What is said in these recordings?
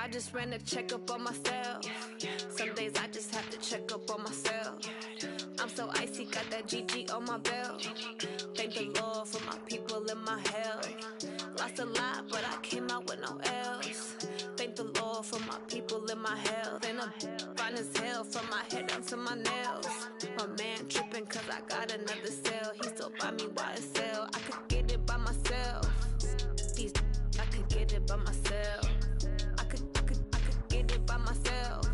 I just ran a checkup on myself. Some days I just have to check up on myself. I'm so icy, got that GG on my belt. Thank the Lord for my people in my health. Lost a lot, but I came out with no L's. Thank the Lord for my people in my health. And I'm fine as hell from my head down to my nails. My man tripping cause I got another cell. He still buy me YSL. I could get it by myself. These I could get it by myself. I could get it by myself.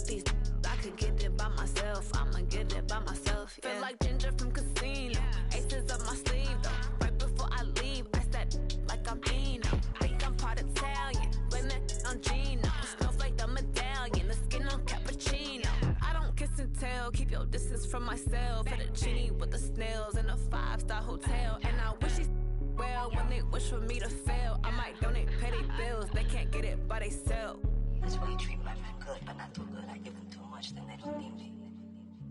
These I could get it by myself. I'ma get it by myself. Yeah. Feel like Ginger from Casino. Aces up my sleeve though. Right before I leave, I said like I'm Dino. Think I'm part Italian. Blame it on Gino. Snowflake the medallion. The skin on cappuccino. I don't kiss and tell. Keep your distance from myself. At a genie with the snails in a 5-star hotel. And I wish he's well when they wish for me to fail. I might donate petty bills. They can't get it by themselves. That's why you treat my friend good, but not too good. I give them too much, then they don't need me.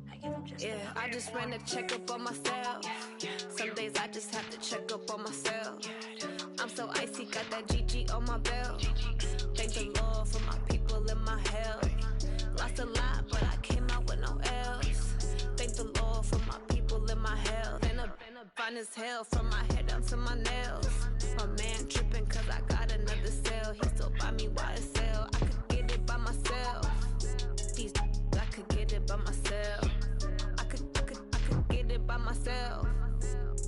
I give them just I just ran a checkup on myself. Some days I just have to check up on myself. I'm so icy, got that GG on my belt. Thank the Lord for my people in my health. Lost a lot, but I came out with no L's. Thank the Lord for my people in my health. And I'm fine as hell from my head down to my nails. My man tripping cause I got another cell. He still buy me YSL. I could get it by myself. These I could get it by myself. I could get it by myself.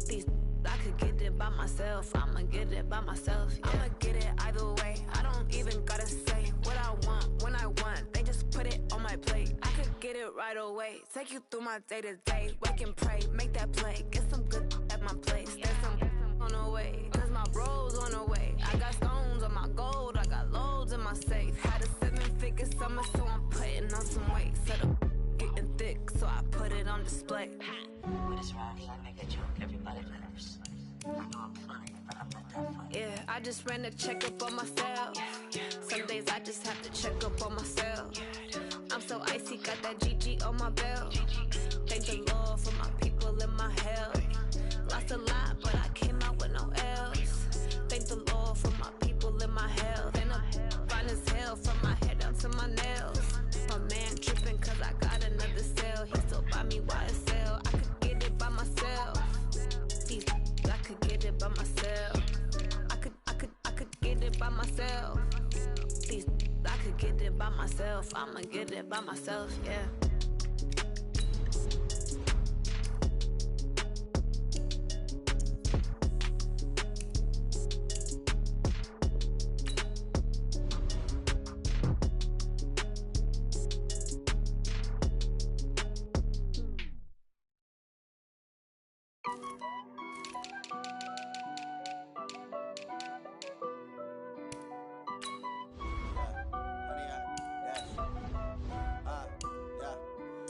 These I could get it by myself. I'ma get it by myself. Yeah. I'ma get it either way. I don't even gotta say what I want when I want. They just put it on my plate. I could get it right away. Take you through my day to day. Wake and pray, make that play. Get some good at my place. There's some on the way. Cause my bros on the way. I got stones on my gold. I got loads in my safe. Had a 7-figure summer, so I'm putting on some weight. Set up getting thick, so I put it on display. With this round, I make a joke. Everybody laughs. I know I'm funny, but I'm not that funny. Yeah, I just ran a checkup on myself. Some days I just have to check up on myself. I'm so icy, got that GG on my belt. Thank the Lord for my people in my health. Lost a lot, but I came out with no L's. Thank the Lord for my people in my health. And I'm fine as hell from my head down to my nails. My man tripping cause I got another cell. He still buy me YSL. I could get it by myself. These I could get it by myself. I could get it by myself. These I could get it by myself. I'ma get it by myself, yeah.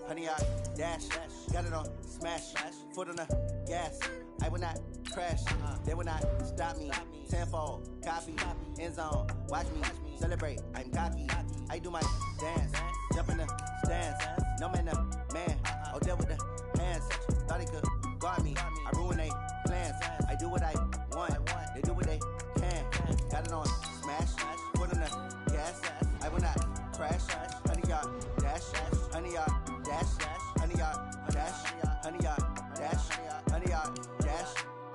Honey, I dash, got it on smash, foot on the gas. I will not crash, they will not stop me. Tenfold, copy, end zone, watch me celebrate. I'm cocky, I do my dance, jump in the stands. No man, the man, oh there with the hands. Thought he could guard me, I ruin they plans. I do what I want, they do what they can. Got it on smash, foot on the gas. I will not crash, honey, y'all dash, honey, y'all dash, honey, y'all dash, honey, y'all dash, honey, y'all dash,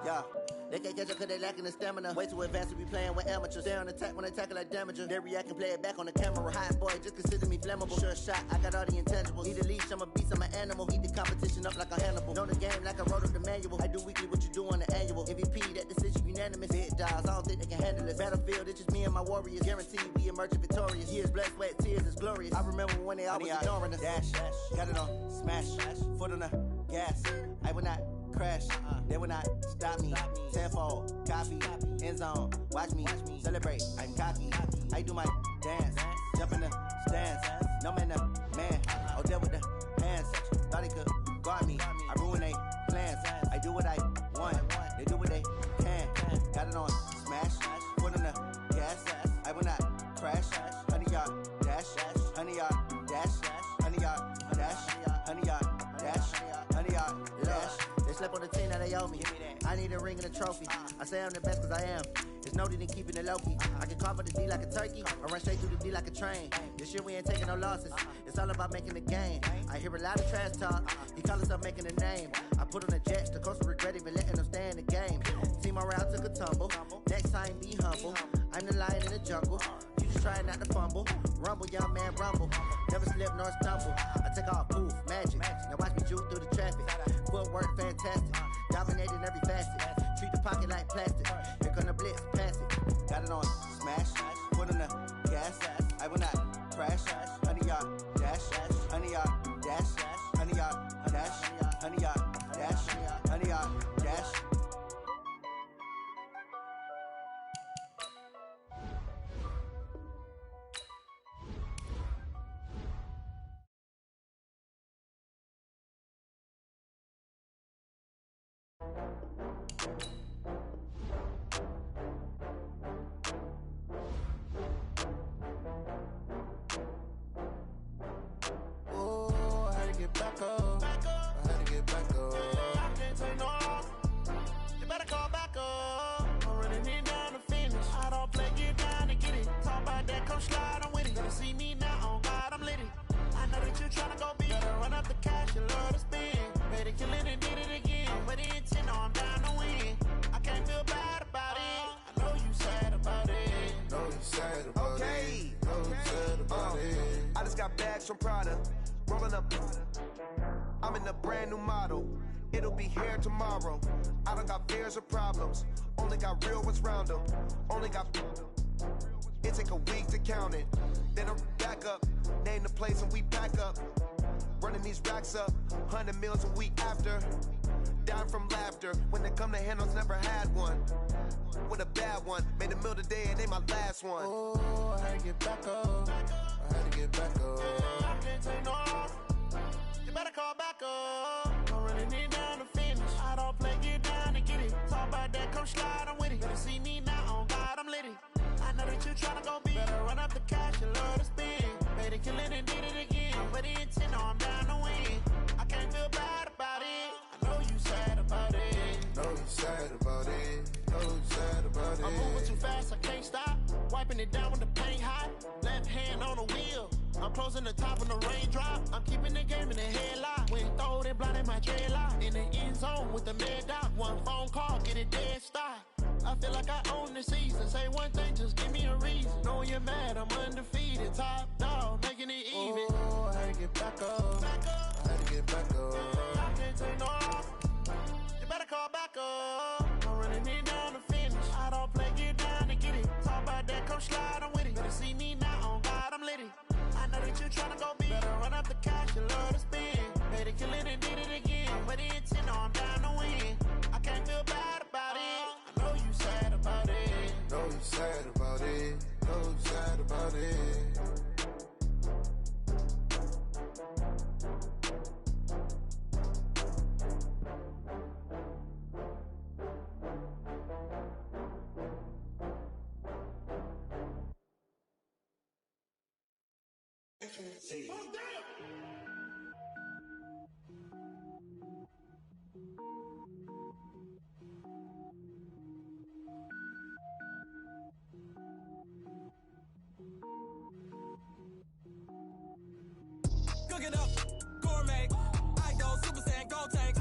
yeah. They can't catch up cause they lacking the stamina. Way too advanced to be playing with amateurs. Stay on attack when they tackle like damager. They react and play it back on the camera. Hot boy, just consider me flammable. Sure shot, I got all the intangibles. Need a leash, I'm a beast, I'm an animal. Eat the competition up like a Hannibal. Know the game like I wrote up the manual. I do weekly what you do on the annual. MVP, that decision unanimous. Big dials, I don't think they can handle this. Battlefield, it's just me and my warriors. Guaranteed we emerge victorious. Years, blood, sweat, tears, it's glorious. I remember when they always ignoring us. Dash, got it on smash, foot on the gas. I will not crash, they will not stop me. Tenfold, copy, end zone, watch me celebrate. I'm cocky, I do my dance, jump in the stands. No man, the man, oh there with the hands. Thought he could guard me, I ruin they plans. I do what I want, they do what they can. Got it on smash, foot on the gas. I will not crash, honey, y'all dash, honey, y'all dash, honey, y'all dash, honey, y'all dash, honey, y'all dash. They slept on the team that they owe me. I I need a ring and a trophy. I say I'm the best cause I am. It's no need in keeping it low-key. I can carve up the D like a turkey, or run straight through the D like a train. This year we ain't taking no losses. It's all about making the game. I hear a lot of trash talk. He call himself making a name. I put on the Jets, the coach will regret even letting them stay in the game. Team around took a tumble. Next time be humble. I'm the lion in the jungle. You just trying not to fumble. Rumble, young man, rumble. Never slip nor stumble. I take off, poof, magic. Now watch me juke through the traffic. Footwork fantastic. Dominating every facet. Treat the pocket like plastic. Here come the blitz, pass it. Got it on smash. Put on the gas. I will not crash. 100 yard dash. 100 yard dash. 100 yard dash. 100 yard dash. 100 yard dash. From Prada, rolling up. I'm in a brand new model. It'll be here tomorrow. I don't got fears or problems. Only got real ones round them. Only got. It take a week to count it. Then I'm back up. Name the place and we back up. Running these racks up. 100 meals a week after. Down from laughter. When they come to handles, never had one. With a bad one. Made a meal today and ain't my last one. Oh, I had to get back up. I had to get back up. I can't take no off. You better call back up. I'm running it down to finish. I don't play, get down and get it. Talk about that, come slide, I'm with it. Better see me now, on God, I'm litty. I know that you tryna go big. Better run up the cash and love to spin. Made it, kill it and did it again. But the intent, no, I'm down to win. I can't feel bad about it. I know you sad about it. Know you sad about it. Know you sad about it. I'm moving too fast, I can't stop. Wiping it down with the paint hot. Left hand on the wheel. I'm closing the top of the raindrop. I'm keeping the game in the headlock. When throwed and blinded my dreadlock. In the end zone with the mad dot. One phone call, get it dead stop. I feel like I own the season. Say one thing, just give me a reason. Knowing you're mad, I'm undefeated. Top dog, making it even. Oh, I had to get back up. I had to get back up. I can't take no off. You better call back up. I'm running it down to finish. I don't play, get down and get it. Talk about that, come slide, I'm with it. Better see me now, on God, I'm litty. I know that you tryna go big. Better run up the cash and love to spin. Made it, kill it and did it again. But the intent, no, I'm down to win. I can't feel bad about it. I know you sad about it. Know you sad about it. Know you sad about it. Cook it up, gourmet. I go Super Saiyan, gold tank.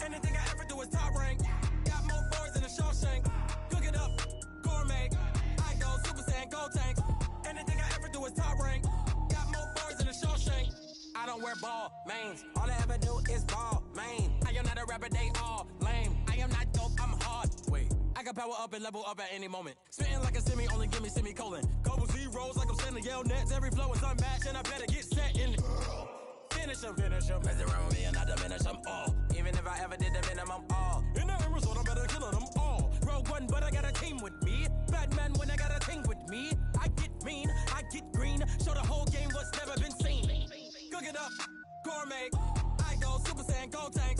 Anything I ever do is top rank. Got more boards than a Shawshank. Cook it up, gourmet. I go Super Saiyan, gold tank. Anything I ever do is top rank. Got more boards than a Shawshank. I don't wear ball mains. All I ever do is ball main. I am not a rapper, they all lame. I am not dope, I'm hard. Wait, I can power up and level up at any moment. Spitting like a semi, only give me semicolon. Couple zeros like I'm sending yell nets. Every flow is unmatched and I better get set in it. Finish them. Mess around with me and I diminish them all. Even if I ever did the minimum all. In the end result, I better kill them all. Rogue One, but I got a team with me. Batman when I got a team with me. I get mean, I get green. Show the whole game what's never been seen. Cook it up, gourmet. I go Super Saiyan, gold tank.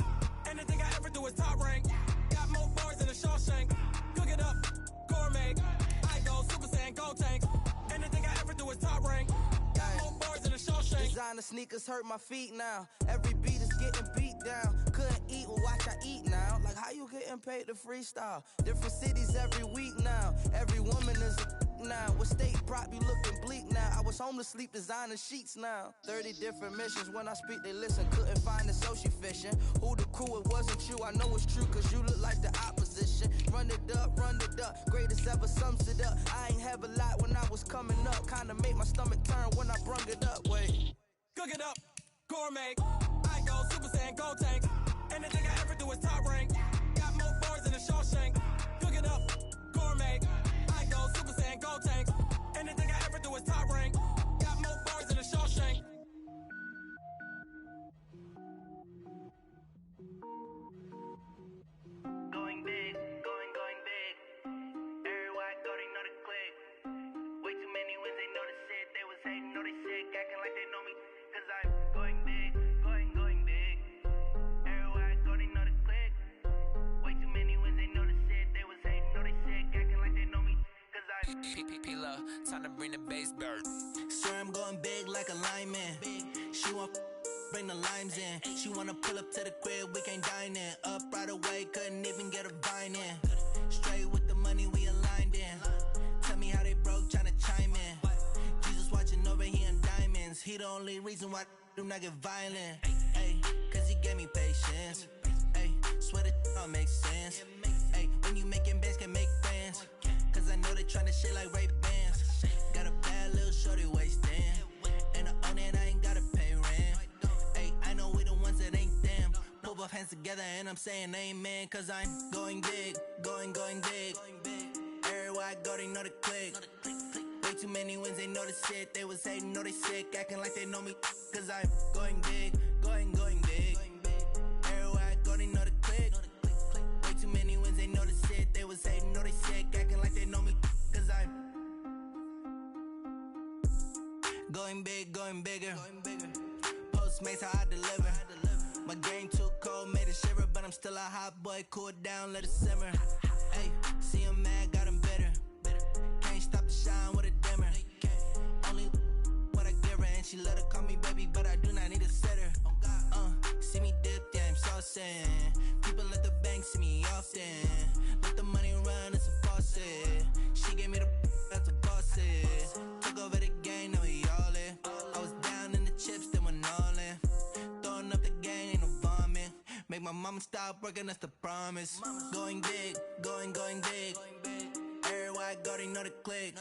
Anything I ever do is top rank. Got more bars than a Shawshank. Cook it up, gourmet. I go Super Saiyan, gold tank. Anything I ever do is top rank. Got more bars than a Shawshank. Designer sneakers hurt my feet now. Every beat is getting beat down. Couldn't eat, well watch I eat now. Like how you getting paid to freestyle? Different cities every week now. Every woman is a now. What state prop you looking bleak now? I was homeless, sleep designing sheets now. 30 different missions. When I speak, they listen. Couldn't find the social fishing. Who the crew? It wasn't you. I know it's true, cause you look like the opposition. Run it up, greatest ever sums it up. I ain't have a lot when I was coming up. Kinda make my stomach turn when I brung it up. Wait. Cook it up, gourmet. I go Super Saiyan, go tank. Anything I ever do is top rank. Got more bars than a Shawshank. Cook it up, gourmet. I go Super Saiyan, go tank. Anything I ever do is top rank. Got more bars than a Shawshank. Going big, going big. Everywhere I go, they know the click. Way too many wins, they know the shit. They was hating, know they sick, acting like they know me. Cause I'm going big, going big. Everywhere I go, they know the click. Way too many wins, they know the shit. They was hating, know they sick, acting like they know me. Cause I'm P-P-P-Love, time to bring the bass bird. Swear I'm going big like a lineman. She want bring the limes in. She wanna pull up to the crib, we can't dine in. Up right away, couldn't even get a vine in. Straight with the money, we aligned in. Tell me how they broke, tryna chime in. Jesus watching over here in diamonds. He the only reason why do not get violent. Ay, cause he gave me patience. Ay, swear that all makes sense. Ay, when you making bands, can make friends. Cause I know they tryna shit like Ray-Bans. Got a bad little shorty wasting. And I own it, I ain't gotta pay rent. Ay, I know we the ones that ain't them. Put both hands together and I'm saying amen. Cause I'm going big, going big. Everywhere I go, they know the click. Way too many wins, they know the shit. They was hating, know they sick, acting like they know me. Cause I'm going big, going big. Everywhere I go, they know the click. Way too many wins, they know the shit. They was hating, know they sick, acting like they know me. Cause I'm going big, going bigger. Postmates how I deliver. My game too cold, made it shiver, but I'm still a hot boy. Cool it down, let it simmer. Hey, see him mad, got him bitter. Can't stop the shine with a dimmer. Only what I give her, and she let her call me baby, but I do not need a sitter. See me dip, yeah, I'm saucing. People at the bank see me often. Let the money run, it's a faucet. She gave me the that's a faucet. Took over the game, now we all in. I was down in the chips, then went all in. Throwing up the game, ain't no vomit. Make my mama stop working, that's the promise. Going big, going big. Everywhere I go, they know the click.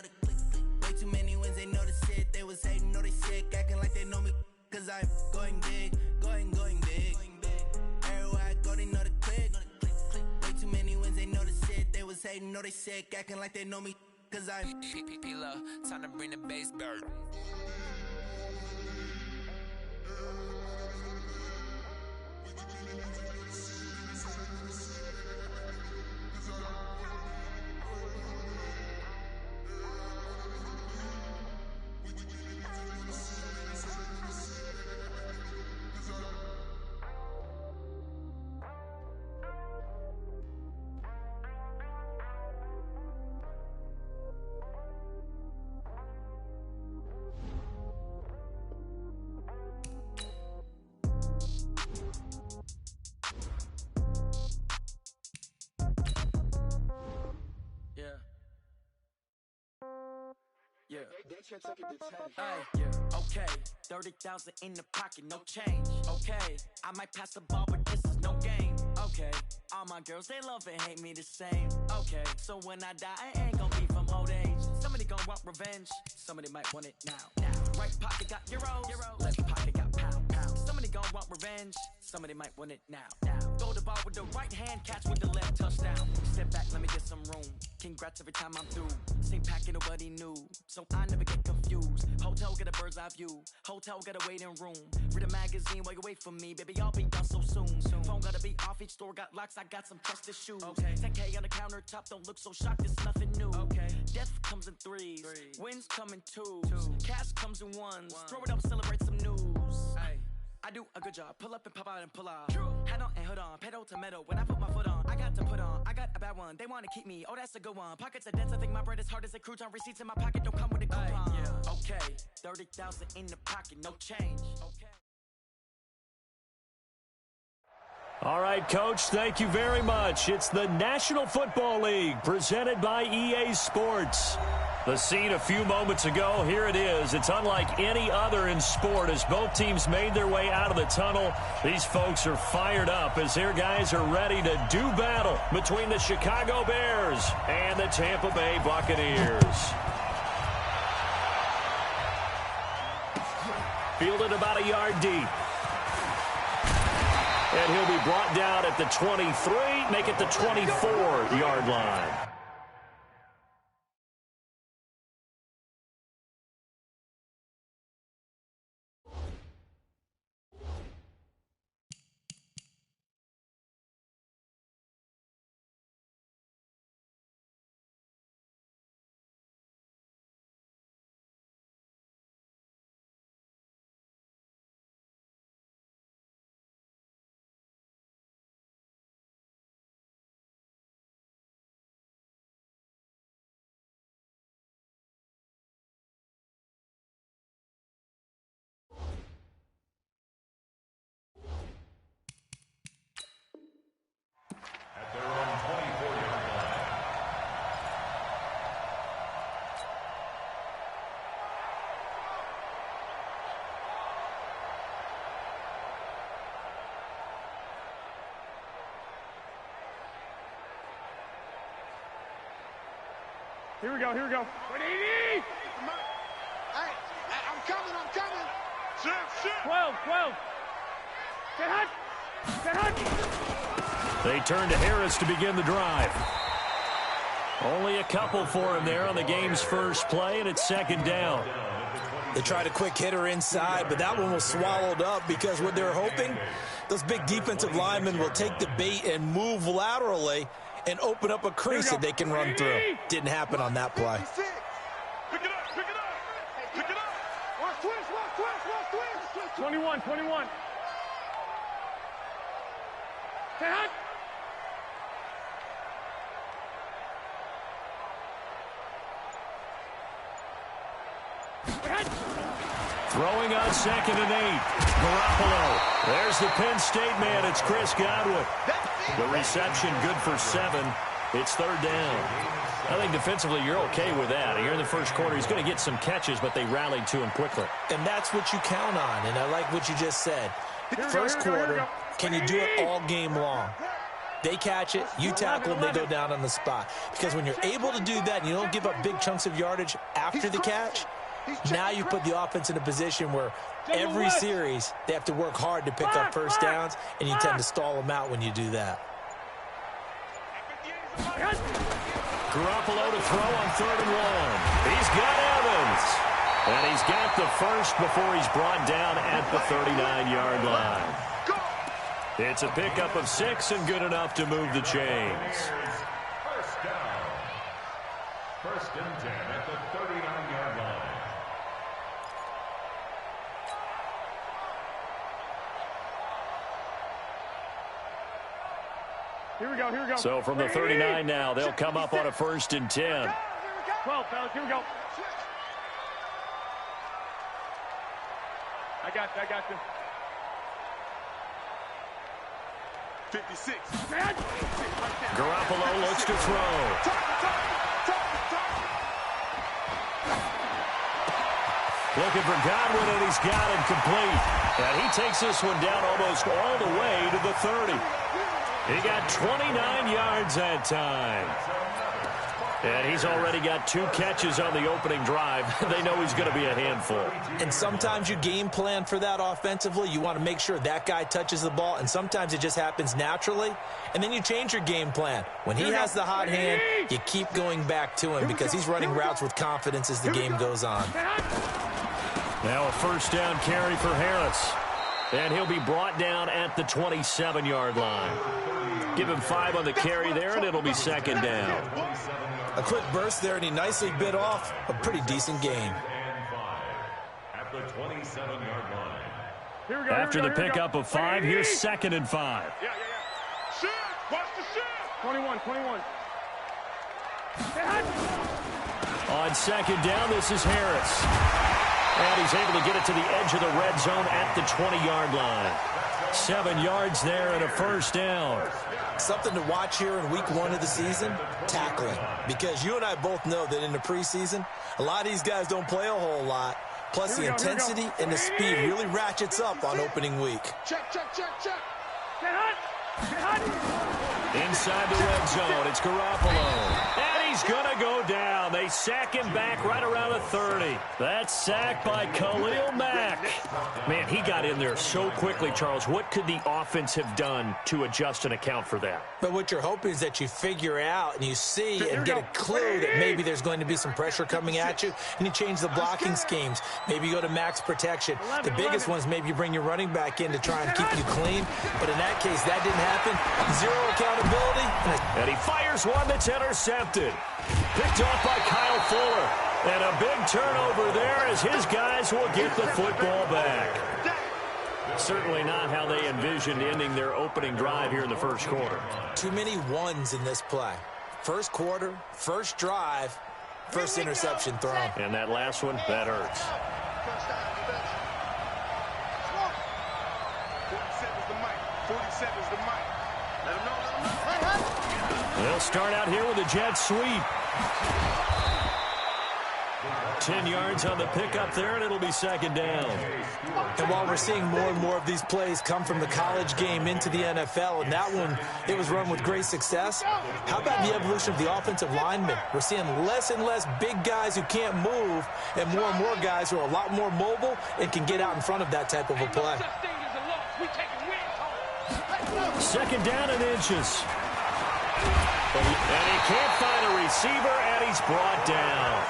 Way too many wins, they know the shit. They was hating, know they sick, acting like they know me. Cause I'm going big, going big. Everywhere I go, they know the click. Way too many wins, they know the shit. They was hating, know they sick, acting like they know me. Cause I'm P-P-P-Love, time to bring the bass bird. Yeah. Hey, yeah. Okay, 30,000 in the pocket, no change. Okay, I might pass the ball, but this is no game. Okay, all my girls, they love and hate me the same. Okay, so when I die, I ain't gon' be from old age. Somebody gon' want revenge, somebody might want it now. Right pocket got euros, left pocket got pound. Somebody gon' want revenge, somebody might want it now. Throw the ball with the right hand, catch with the left, touchdown. Step back, let me get some room. Congrats every time I'm through. Same packet, nobody knew, so I never get confused. Hotel get a bird's eye view. Hotel get a waiting room. Read a magazine while you wait for me, baby. I'll be done so soon. Phone gotta be off. Each store got locks. I got some trusted shoes. Okay. 10K on the countertop. Don't look so shocked. It's nothing new. Okay. Death comes in threes. Wins come in twos. Cash comes in ones. Throw it up, celebrate some news. Ay. I do a good job. Pull up and pop out and pull out. Head on and hood on. Pedal to metal. When I put my foot on, I got to put on. I got a bad one. They want to keep me. Oh, that's a good one. Pockets are dense. I think my bread is hard as a crouton. Receipts in my pocket don't come with a coupon. Yeah. Okay. 30,000 in the pocket. No change. Okay. All right, Coach, thank you very much. It's the National Football League presented by EA Sports. The scene a few moments ago, here it is. It's unlike any other in sport as both teams made their way out of the tunnel. These folks are fired up as their guys are ready to do battle between the Chicago Bears and the Tampa Bay Buccaneers. Fielded about a yard deep. And he'll be brought down at the 23, make it the 24-yard line. Here we go, here we go. What do you need? Hey, I'm coming. 12. Get hot. They turn to Harris to begin the drive. Only a couple for him there on the game's first play, and it's second down. They tried a quick hitter inside, but that one was swallowed up because what they're hoping, those big defensive linemen will take the bait and move laterally and open up a crease that they can run through. Didn't happen on that play. Pick it up. 21. Get hot. Throwing on 2nd and 8. Garoppolo. There's the Penn State man. It's Chris Godwin. The reception good for 7. It's third down. I think defensively you're okay with that. Here in the first quarter, he's going to get some catches, but they rallied to him quickly. And that's what you count on, and I like what you just said. First quarter, can you do it all game long? They catch it, you tackle them, they go down on the spot. Because when you're able to do that and you don't give up big chunks of yardage after the catch, now you put the offense in a position where every series they have to work hard to pick up first downs, and you tend to stall them out when you do that. Garoppolo to throw on 3rd and 1. He's got Evans. And he's got the first before he's brought down at the 39-yard line. It's a pickup of 6 and good enough to move the chains. First down. 1st and 10 at the 39-yard line. Here we go. So from the 39 now, they'll come up on a 1st and 10. 12, fellas, here we go. I got you. 56. Garoppolo looks to throw. Looking for Godwin, and he's got him complete. And he takes this one down almost all the way to the 30. He got 29 yards that time. And he's already got 2 catches on the opening drive. They know he's going to be a handful. And sometimes you game plan for that offensively. You want to make sure that guy touches the ball, and sometimes it just happens naturally. And then you change your game plan. When he has the hot hand, you keep going back to him because he's running routes with confidence as the game goes on. Now a first down carry for Harris. And he'll be brought down at the 27-yard line. Give him 5 on the carry there, and it'll be second down. A quick burst there, and he nicely bit off a pretty decent gain. At the 27-yard line. After the pickup of 5, here's 2nd and 5. Yeah. Shoot! Watch the shoot! 21. On second down, this is Harris. And he's able to get it to the edge of the red zone at the 20-yard line. 7 yards there and a first down. Something to watch here in week 1 of the season, tackling. Because you and I both know that in the preseason, a lot of these guys don't play a whole lot. Plus the intensity and the speed really ratchets up on opening week. Check. Get hot. Inside the red zone, it's Garoppolo. And he's going to go down. They sack him back right around the 30. That's sacked by Khalil Mack. Man, he got in there so quickly, Charles. What could the offense have done to adjust and account for that? But what you're hoping is that you figure out and you see and get a clue that maybe there's going to be some pressure coming at you, and you change the blocking schemes. Maybe you go to max protection. The biggest one is maybe you bring your running back in to try and keep you clean. But in that case, that didn't happen. Zero accountability. And he fires one that's intercepted. Picked off by Kyle Fuller. And a big turnover there as his guys will get the football back. Certainly not how they envisioned ending their opening drive here in the first quarter. Too many ones in this play. First quarter, first drive, first interception thrown. And that last one, that hurts. 47's the mic. 47's the mic. Let him know. They'll start out here with a jet sweep. 10 yards on the pickup there, and it'll be second down. And while we're seeing more and more of these plays come from the college game into the NFL, and that one, it was run with great success, how about the evolution of the offensive linemen? We're seeing less and less big guys who can't move, and more guys who are a lot more mobile and can get out in front of that type of a play. Second down and inches. And he can't find a receiver, and he's brought down.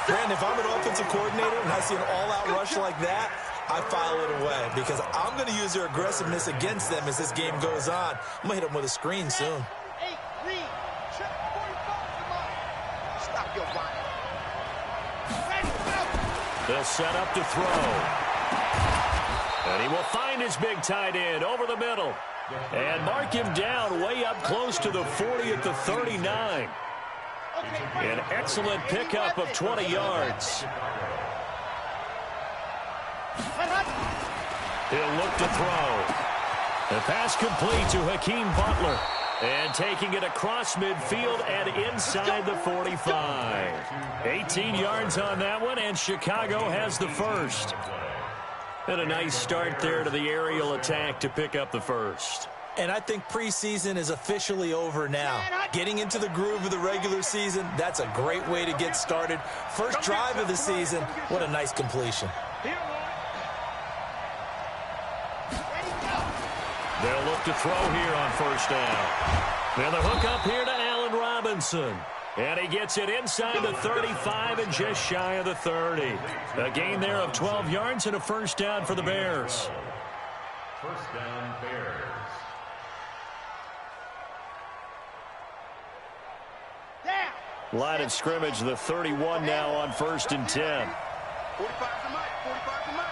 Brandon, if I'm an offensive coordinator and I see an all-out rush like that, I file it away because I'm going to use their aggressiveness against them as this game goes on. I'm going to hit them with a screen soon. They'll set up to throw. And he will find his big tight end over the middle. And mark him down way up close to the 40 at the 39. An excellent pickup of 20 yards. He'll look to throw. The pass complete to Hakeem Butler. And taking it across midfield and inside the 45. 18 yards on that one, and Chicago has the first. And a nice start there to the aerial attack to pick up the first. And I think preseason is officially over now. Getting into the groove of the regular season, that's a great way to get started. First drive of the season, what a nice completion. They'll look to throw here on first down. And the hook up here to Allen Robinson. And he gets it inside the 35 and just shy of the 30. A gain there of 12 yards and a first down for the Bears. First down, Bears. Line of scrimmage, the 31 now on 1st and 10. 45's the mic. 45's the mic.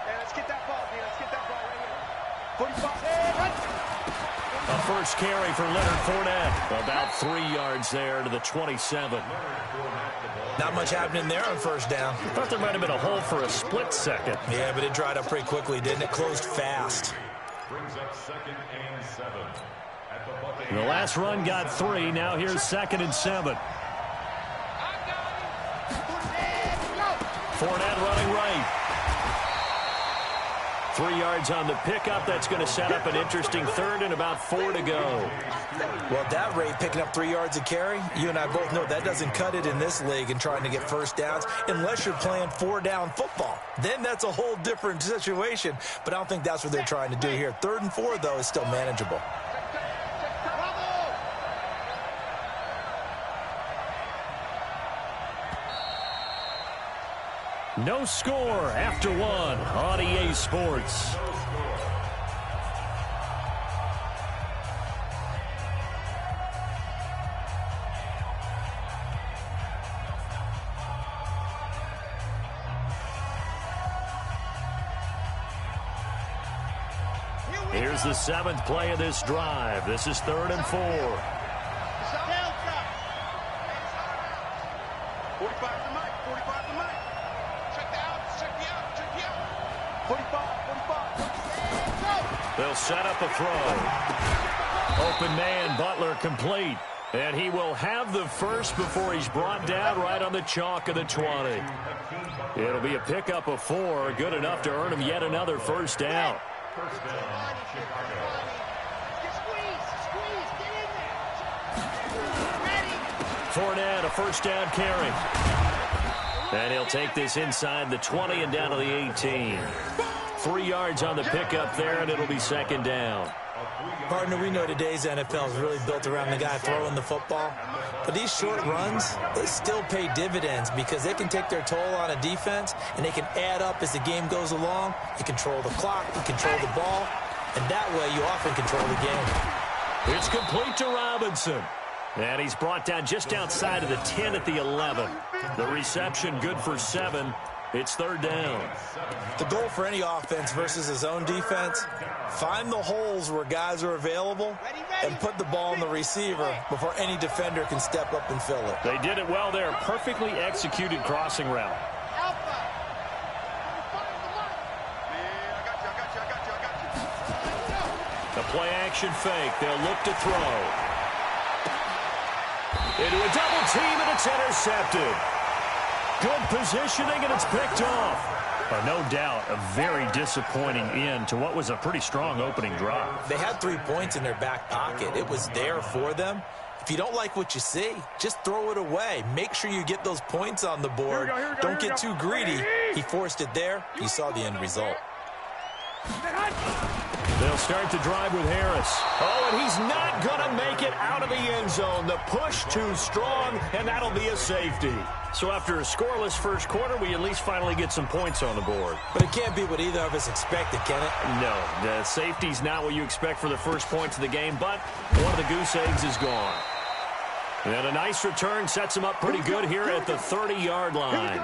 And let's get that ball, man. Let's get that ball right here. 45. A first carry for Leonard Fournette. About 3 yards there to the 27. Not much happening there on first down. I thought there might have been a hole for a split second. Yeah, but it dried up pretty quickly, didn't it? Closed fast. Brings up 2nd and 7. At the Buccaneers. The last run got 3. Now here's 2nd and 7. Fournette running right. 3 yards on the pickup. That's going to set up an interesting third and about 4 to go. Well, at that rate, picking up 3 yards a carry, you and I both know that doesn't cut it in this league and trying to get first downs unless you're playing 4-down football. Then that's a whole different situation, but I don't think that's what they're trying to do here. 3rd and 4, though, is still manageable. No score after 1 on EA Sports. Here's the 7th play of this drive. This is 3rd and 4. 45's the mic. 45's the mic. Check the out. Check the out. Check the out. 45. 45. They'll set up a throw. Open man, Butler complete. And he will have the first before he's brought down right on the chalk of the 20. It'll be a pickup of 4, good enough to earn him yet another first down. First down, Chicago. Fournette, a first down carry. And he'll take this inside the 20 and down to the 18. 3 yards on the pickup there, and it'll be second down. Partner, we know today's NFL is really built around the guy throwing the football. But these short runs, they still pay dividends because they can take their toll on a defense, and they can add up as the game goes along. You control the clock, you control the ball, and that way you often control the game. It's complete to Robinson. And he's brought down just outside of the 10 at the 11. The reception good for 7. It's third down. The goal for any offense versus his own defense, find the holes where guys are available and put the ball in the receiver before any defender can step up and fill it. They did it well there. Perfectly executed crossing route. The play action fake. They'll look to throw. Into a double team, and it's intercepted. Good positioning, and it's picked off. No doubt, a very disappointing end to what was a pretty strong opening drive. They had 3 points in their back pocket. It was there for them. If you don't like what you see, just throw it away. Make sure you get those points on the board. Don't get too greedy. He forced it there. You saw the end result. They'll start the drive with Harris. Oh, and he's not going to make it out of the end zone. The push too strong, and that'll be a safety. So after a scoreless first quarter, we at least finally get some points on the board. But it can't be what either of us expected, can it? No, the safety's not what you expect for the first points of the game, but one of the goose eggs is gone. And a nice return sets him up pretty good here at the 30-yard line.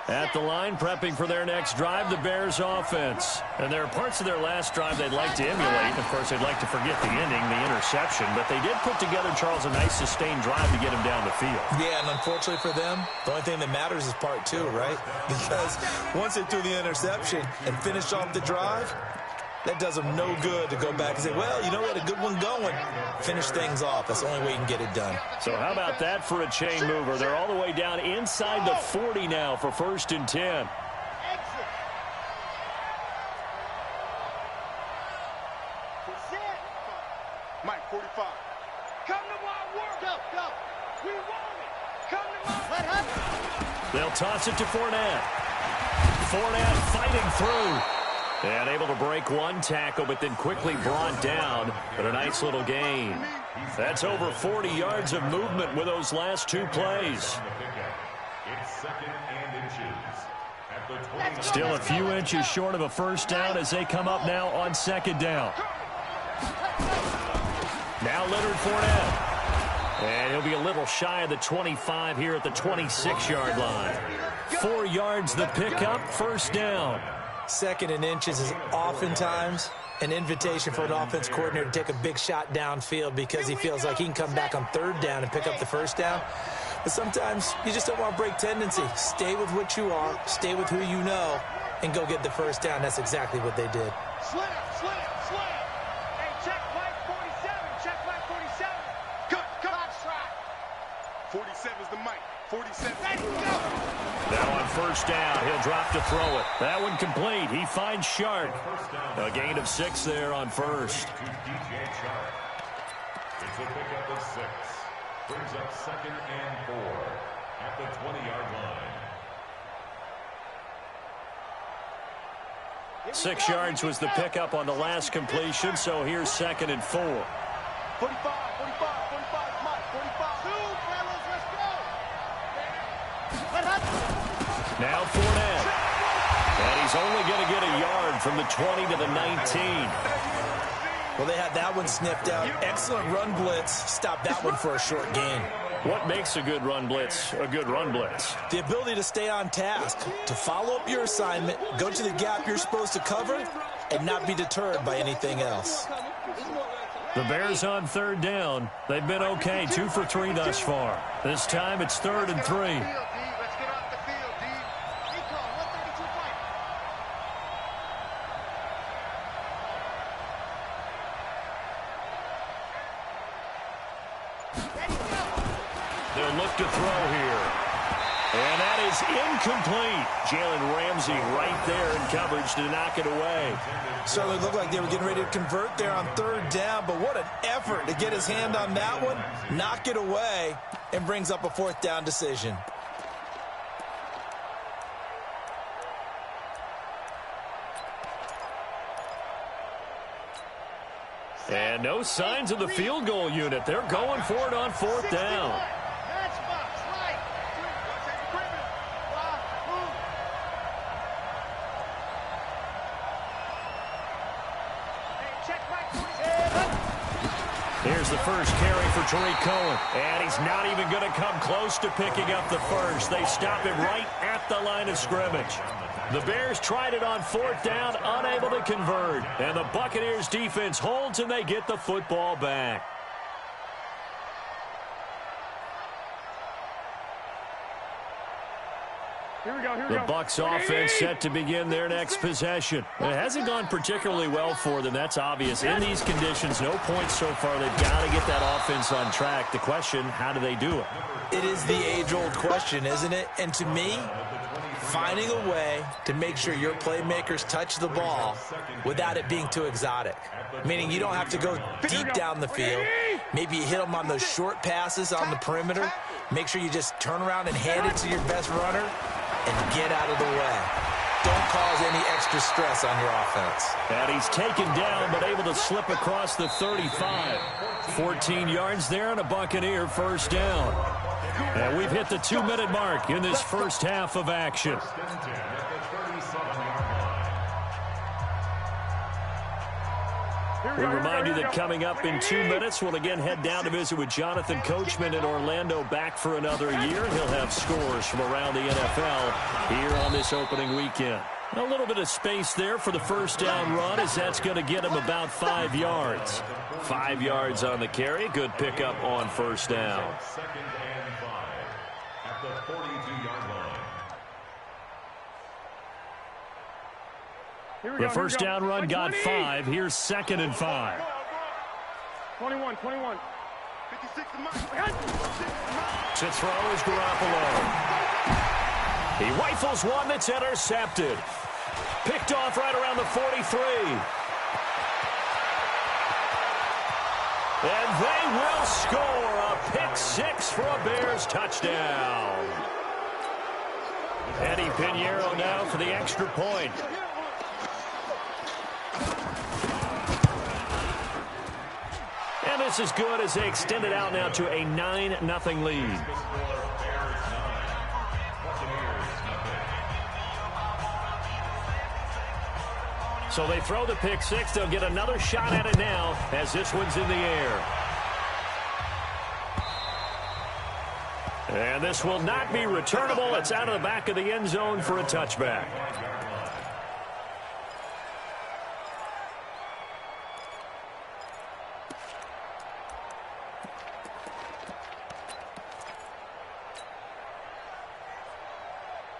At the line, prepping for their next drive, the Bears offense. And there are parts of their last drive they'd like to emulate. Of course, they'd like to forget the ending, the interception. But they did put together, Charles, a nice sustained drive to get him down the field. Yeah, and unfortunately for them, the only thing that matters is part 2, right? Because once they threw the interception and finished off the drive, that does them no good to go back and say, well, you know, we had a good one going. Finish things off. That's the only way you can get it done. So how about that for a chain mover? They're all the way down inside the 40 now for 1st and 10. Mike, 45. Come to my work. Go. We want it. Come to my work. They'll toss it to Fournette. Fournette fighting through. And able to break one tackle, but then quickly brought down. But a nice little gain. That's over 40 yards of movement with those last 2 plays. Still a few inches short of a first down as they come up now on 2nd down. Now Leonard Fournette. And he'll be a little shy of the 25 here at the 26-yard line. 4 yards the pickup, first down. 2nd and inches is oftentimes an invitation for an offense coordinator to take a big shot downfield because he feels like he can come back on 3rd down and pick up the first down. But sometimes you just don't want to break tendency. Stay with what you are, stay with who you know, and go get the first down. That's exactly what they did. Slam. Hey, check Mike 47. Check Mike 47. Good. 47's the Mike. 47. Let's go. Now on first down, he'll drop to throw it. That one complete. He finds Shark. A gain of 6 there on first. It's a pickup of 6. Brings up 2nd and 4 at the 20-yard line. 6 yards was the pickup on the last completion, so here's 2nd and 4. 45, Mike, 45. 2, fellas, let's go. Now Fournette. And he's only going to get a yard from the 20 to the 19. Well, they had that one sniffed out. Excellent run blitz. Stop that one for a short gain. What makes a good run blitz a good run blitz? The ability to stay on task, to follow up your assignment, go to the gap you're supposed to cover, and not be deterred by anything else. The Bears on 3rd down. They've been okay, 2 for 3 thus far. This time it's 3rd and 3. They'll look to throw here. And that is incomplete. Jalen Ramsey right there in coverage to knock it away. Certainly looked like they were getting ready to convert there on third down, but what an effort to get his hand on that one, knock it away, and brings up a fourth down decision. And no signs of the field goal unit. They're going for it on fourth down. Here's the first carry for Tariq Cohen. And he's not even going to come close to picking up the first. They stop him right at the line of scrimmage. The Bears tried it on fourth down, unable to convert. And the Buccaneers defense holds and they get the football back. The Bucs offense set to begin their next possession. It hasn't gone particularly well for them. That's obvious. In these conditions, no points so far. They've got to get that offense on track. The question, how do they do it? It is the age-old question, isn't it? And to me, finding a way to make sure your playmakers touch the ball without it being too exotic. Meaning you don't have to go deep down the field. Maybe you hit them on those short passes on the perimeter. Make sure you just turn around and hand it to your best runner and get out of the way. Don't cause any extra stress on your offense. And he's taken down but able to slip across the 35. 14 yards there and a Buccaneer first down. And we've hit the 2-minute mark in this first half of action. We remind you that coming up in 2 minutes, we'll again head down to visit with Jonathan Coachman in Orlando, back for another year. He'll have scores from around the NFL here on this opening weekend. A little bit of space there for the first down run, as that's going to get him about 5 yards. 5 yards on the carry. Good pickup on first down. Second and 5 at the 42-yard line. The first down run got 5. Here's second and 5. 21. 56 To throw is Garoppolo. He rifles one that's intercepted. Picked off right around the 43. And they will score a pick six for a Bears touchdown. Eddie Pinheiro now for the extra point. And this is good as they extend it out now to a 9-0 lead. So they throw the pick six. They'll get another shot at it now as this one's in the air. And this will not be returnable. It's out of the back of the end zone for a touchback.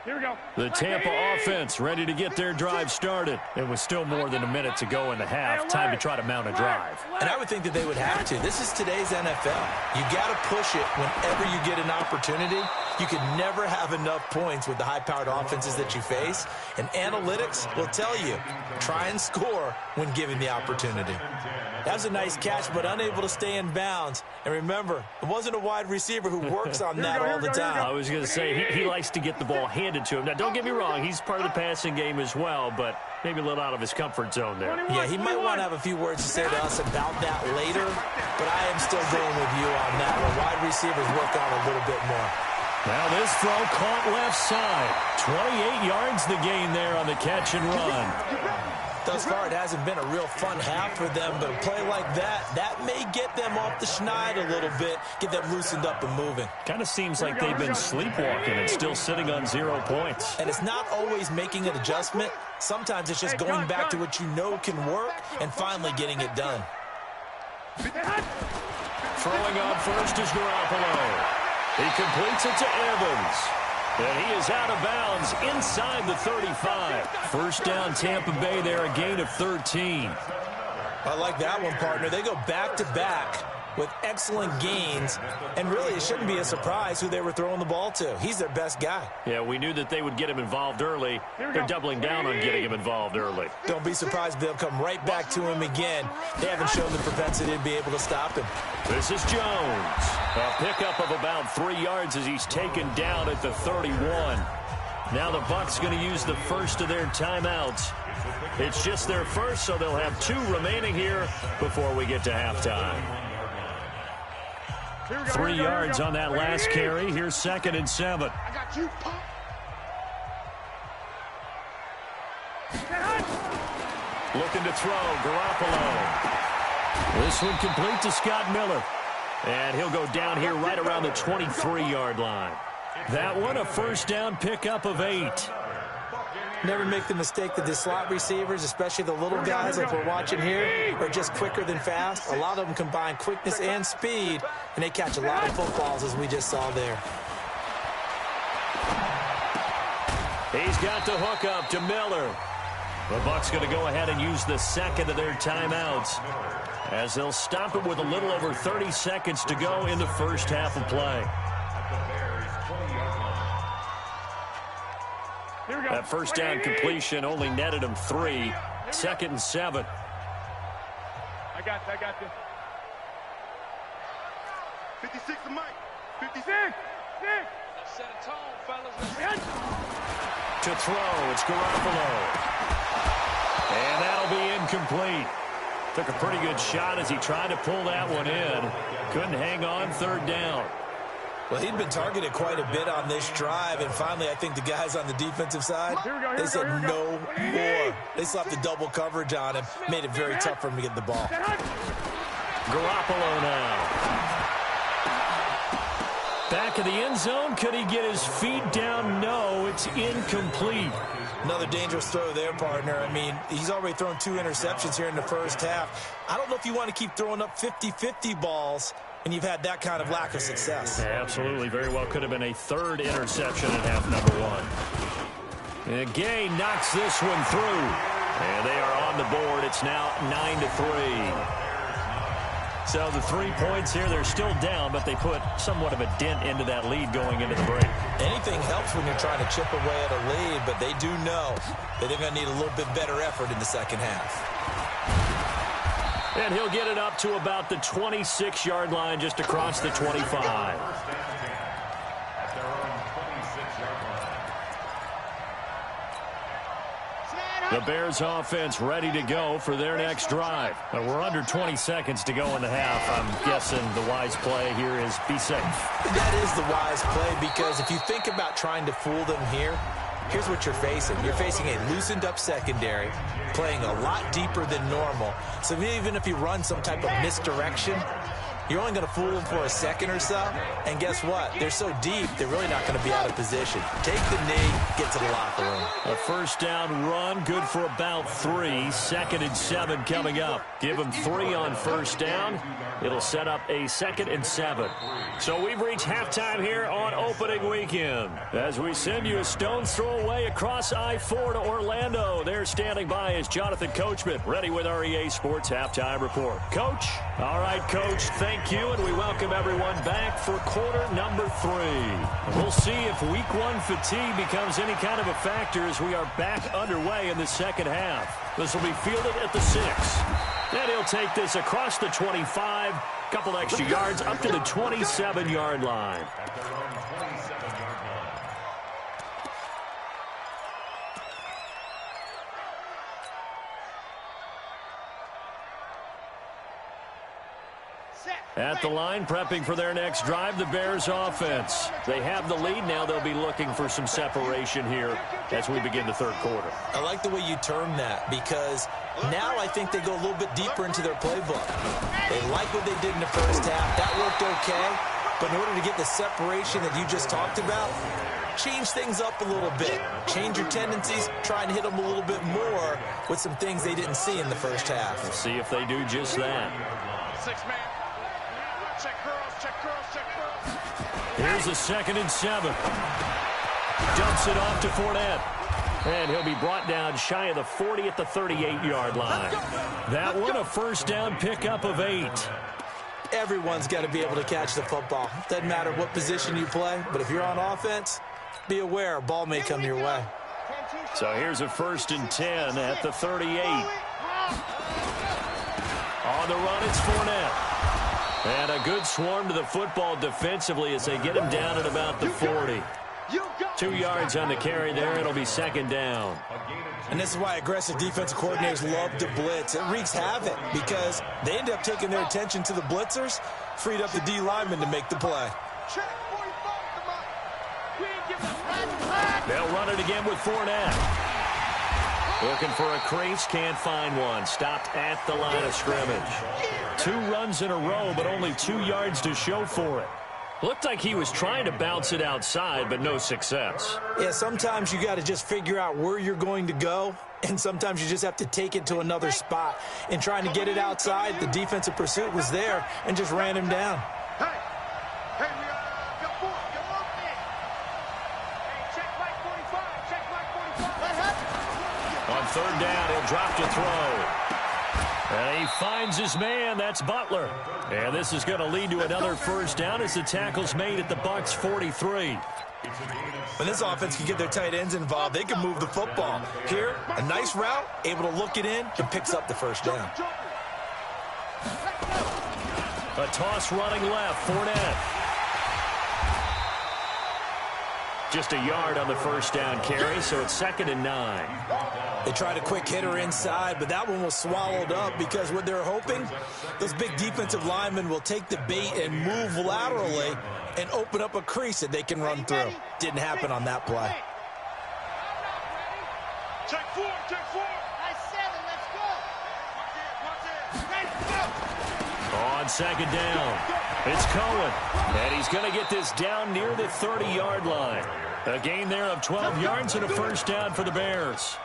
Here we go. The Tampa offense ready to get their drive started. It was still more than a minute to go in the half. Time to try to mount a drive. And I would think that they would have to. This is today's NFL. You got to push it whenever you get an opportunity. You can never have enough points with the high-powered offenses that you face. And analytics will tell you, try and score when given the opportunity. That was a nice catch, but unable to stay in bounds. And remember, it wasn't a wide receiver who works on that all the time. I was going to say, he likes to get the ball handed to him. Now, don't get me wrong, he's part of the passing game as well, but maybe a little out of his comfort zone there. Yeah, he might want to have a few words to say to us about that later, but I am still going with you on that one. Wide receivers work on a little bit more. Now this throw caught left side. 28 yards the gain there on the catch and run. Thus far, it hasn't been a real fun half for them, but a play like that may get them off the schneid a little bit, get them loosened up and moving. Kind of seems like they've been sleepwalking and still sitting on 0 points. And it's not always making an adjustment. Sometimes it's just going back to what you know can work and finally getting it done. Throwing on first is Garoppolo. He completes it to Evans. And he is out of bounds inside the 35. First down Tampa Bay there, a gain of 13. I like that one, partner. They go back-to-back with excellent gains, and really it shouldn't be a surprise who they were throwing the ball to. He's their best guy. Yeah, we knew that they would get him involved early. They're doubling down on getting him involved early. Don't be surprised if they'll come right back to him again. They haven't shown the propensity to be able to stop him. This is Jones. A pickup of about 3 yards as he's taken down at the 31. Now the Bucs going to use the first of their timeouts. It's just their first, so they'll have 2 remaining here before we get to halftime. 3 yards on that last carry. Here's 2nd and 7. I got you, pop. Looking to throw, Garoppolo. This one complete to Scott Miller. And he'll go down here right around the 23-yard line. That one, a first down pickup of 8. Never make the mistake that the slot receivers, especially the little guys like we're watching here, are just quicker than fast. A lot of them combine quickness and speed, and they catch a lot of footballs, as we just saw there. He's got the hook up to Miller. The Bucs going to go ahead and use the second of their timeouts as they'll stop it with a little over 30 seconds to go in the first half of play. That first down completion only netted him 3. 2nd and 7. I got this. 56 to Mike. 56. Let's set a tone, fellas. To throw, it's Garoppolo. And that'll be incomplete. Took a pretty good shot as he tried to pull that one in. Couldn't hang on, 3rd down. Well, he'd been targeted quite a bit on this drive, and finally I think the guys on the defensive side, they said no more. They slapped the double coverage on him, made it very tough for him to get the ball. Garoppolo now. Back of the end zone. Could he get his feet down? No, it's incomplete. Another dangerous throw there, partner. I mean, he's already thrown 2 interceptions here in the first half. I don't know if you want to keep throwing up 50-50 balls, and you've had that kind of lack of success. Yeah, absolutely. Very well could have been a 3rd interception in half number 1. And Gay knocks this one through. And they are on the board. It's now 9-3. So the 3 points here, they're still down, but they put somewhat of a dent into that lead going into the break. Anything helps when you're trying to chip away at a lead, but they do know that they're going to need a little bit better effort in the second half. And he'll get it up to about the 26-yard line, just across the 25. The Bears offense ready to go for their next drive. We're under 20 seconds to go in the half. I'm guessing the wise play here is be safe. That is the wise play, because if you think about trying to fool them here, here's what you're facing. You're facing a loosened up secondary, playing a lot deeper than normal. So even if you run some type of misdirection, you're only going to fool them for a second or so. And guess what? They're so deep, they're really not going to be out of position. Take the knee, get to the locker room. A first down run, good for about 3. 2nd and 7 coming up. Give them 3 on first down. It'll set up a 2nd and 7. So we've reached halftime here on opening weekend. As we send you a stone's throw away across I-4 to Orlando. There standing by is Jonathan Coachman, ready with our EA Sports Halftime Report. Coach? All right, Coach, thank you, and we welcome everyone back for quarter number 3. We'll see if week 1 fatigue becomes any kind of a factor as we are back underway in the second half. This will be fielded at the 6. And he'll take this across the 25, couple extra yards up to the 27-yard line. At the line, prepping for their next drive, the Bears offense. They have the lead now. They'll be looking for some separation here as we begin the third quarter. I like the way you term that, because now I think they go a little bit deeper into their playbook. They like what they did in the first half. That worked okay. But in order to get the separation that you just talked about, change things up a little bit. Change your tendencies. Try and hit them a little bit more with some things they didn't see in the first half. We'll see if they do just that. 6-man. Check curls. Here's a 2nd and 7. Dumps it off to Fournette. And he'll be brought down shy of the 40 at the 38-yard line. That one, a first down pickup of 8. Everyone's got to be able to catch the football. Doesn't matter what position you play, but if you're on offense, be aware a ball may come your way. So here's a 1st and 10 at the 38. On the run, it's Fournette. And a good swarm to the football defensively as they get him down at about the 40. 2 yards on the carry there. It'll be 2nd down. And this is why aggressive defensive coordinators love to blitz. It wreaks havoc because they end up taking their attention to the blitzers, freed up the D lineman to make the play. They'll run it again with Fournette. Looking for a crease, can't find one. Stopped at the line of scrimmage. 2 runs in a row, but only 2 yards to show for it. Looked like he was trying to bounce it outside, but no success. Yeah, sometimes you got to just figure out where you're going to go, and sometimes you just have to take it to another spot. In trying to get it outside, the defensive pursuit was there and just ran him down. On 3rd down, he'll drop to throw. And he finds his man. That's Butler. And this is going to lead to another 1st down as the tackle's made at the Bucs 43. When this offense can get their tight ends involved, they can move the football. Here, a nice route, able to look it in, and picks up the 1st down. A toss running left, Fournette. Just a yard on the 1st down carry, so it's 2nd and 9. They tried a quick hitter inside, but that one was swallowed up because what they're hoping, those big defensive linemen will take the bait and move laterally and open up a crease that they can run through. Didn't happen on that play. Check 4, check 4. Nice 7, let's go. On 2nd down, it's Cohen. And he's going to get this down near the 30-yard line. A gain there of 12 yards and a 1st down for the Bears.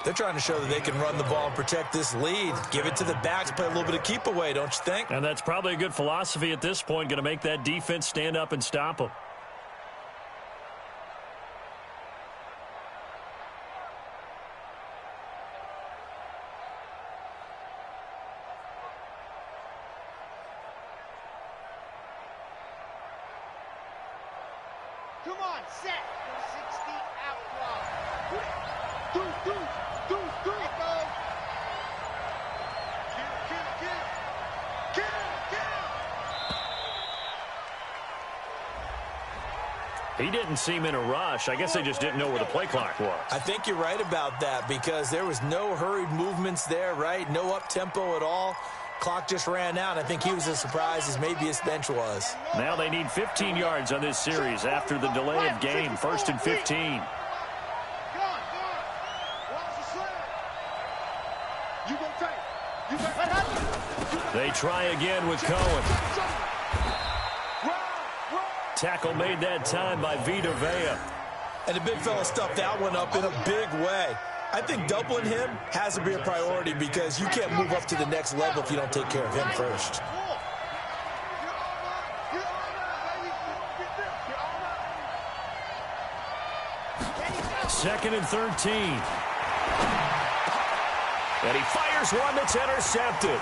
They're trying to show that they can run the ball and protect this lead. Give it to the backs, play a little bit of keep away, don't you think? And that's probably a good philosophy at this point, going to make that defense stand up and stop them. Come on, set. 60 out. Do. Get him. He didn't seem in a rush. I guess they just didn't know where the play clock was. I think you're right about that because there was no hurried movements there, right? No up-tempo at all. Clock just ran out. I think he was as surprised as maybe his bench was. Now they need 15 yards on this series after the delay of game. 1st and 15. They try again with Cohen. Tackle made that time by Vita Vea. And the big fella stuffed that one up in a big way. I think doubling him has to be a priority because you can't move up to the next level if you don't take care of him first. Second and 13. And he fires one that's intercepted.